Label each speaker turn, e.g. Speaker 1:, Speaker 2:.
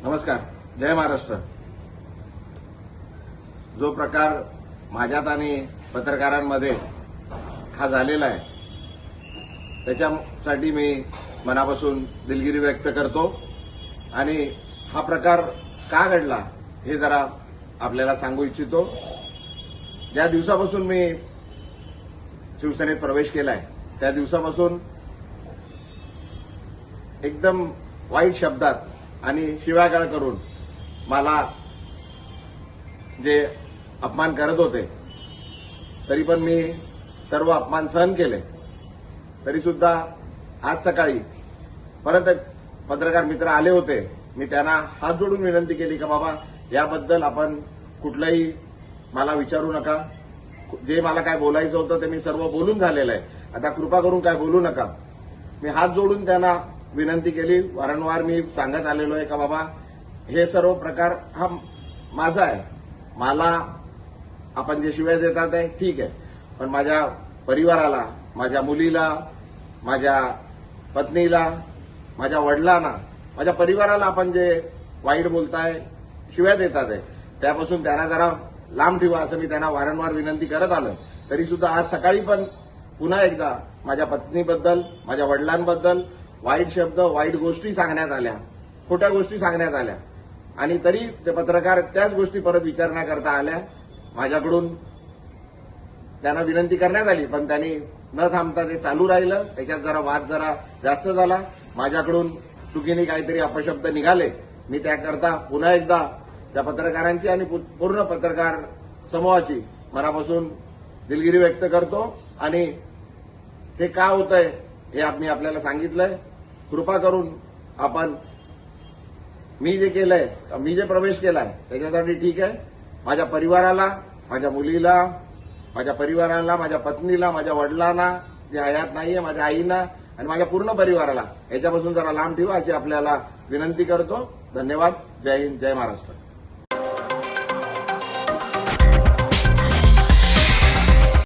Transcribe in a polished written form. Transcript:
Speaker 1: नमस्कार. जय महाराष्ट्र. जो प्रकार माझ्यात आणि पत्रकारांमध्ये हा झालेला आहे त्याच्यासाठी मी मनापासून दिलगिरी व्यक्त करतो आणि हा प्रकार का घडला हे जरा आपल्याला सांगू इच्छितो. ज्या दिवसापासून मी शिवसेनेत प्रवेश केलाय त्या दिवसापासून एकदम वाईट शब्दात आणि शिव्यागाळ करून मला जे अपमान करत होते तरी पण मी सर्व अपमान सहन केले. तरी सुद्धा आज सकाळी परत पत्रकार मित्र आले होते. मी त्यांना हात जोडून विनंती केली की बाबा याबद्दल आपण कुठलंही मला विचारू नका. जे मला काय बोलायचं होतं ते मी सर्व बोलून झालेलं आहे. आता कृपा करून काय बोलू नका. मी हात जोडून त्यांना विनंती केली. वारंवार मी सांगत आलेलो आहे का बाबा हे सर्व प्रकार हा माझा आहे. मला आपण जे शिव्या देतात आहे ठीक आहे, पण माझ्या परिवाराला, माझ्या मुलीला, माझ्या पत्नीला, माझ्या वडिलांना, माझ्या परिवाराला आपण जे वाईट बोलताय, शिव्या देतात आहे त्यापासून त्यांना जरा लांब ठेवा असं मी त्यांना वारंवार विनंती करत आलोय. तरी सुद्धा आज सकाळी पण पुन्हा एकदा माझ्या पत्नीबद्दल, माझ्या वडिलांबद्दल वाईट शब्द, वाईट गोष्टी सांगण्यात आल्या, खोट्या गोष्टी सांगण्यात आल्या आणि तरी ते पत्रकार त्याच गोष्टी परत विचारण्याकरता आल्या. माझ्याकडून त्यांना विनंती करण्यात आली पण त्यांनी न थांबता ते चालू राहिलं. त्याच्यात जरा वाद जरा जास्त झाला. माझ्याकडून चुकीने काहीतरी अपशब्द निघाले. मी त्याकरता पुन्हा एकदा त्या पत्रकारांची आणि पूर्ण पत्रकार समूहाची मनापासून दिलगिरी व्यक्त करतो आणि ते का होतंय हे मी आपल्याला सांगितलंय. कृपा करून आपण मी जे केलंय, मी जे प्रवेश केलाय त्याच्यासाठी ठीक आहे. माझ्या परिवाराला, माझ्या मुलीला, माझ्या परिवाराला, माझ्या पत्नीला, माझ्या वडिलांना जे हयात नाहीये, माझ्या आईना आणि माझ्या पूर्ण परिवाराला याच्यापासून जरा लांब ठेवा अशी आपल्याला विनंती करतो. धन्यवाद. जय हिंद. जय महाराष्ट्र.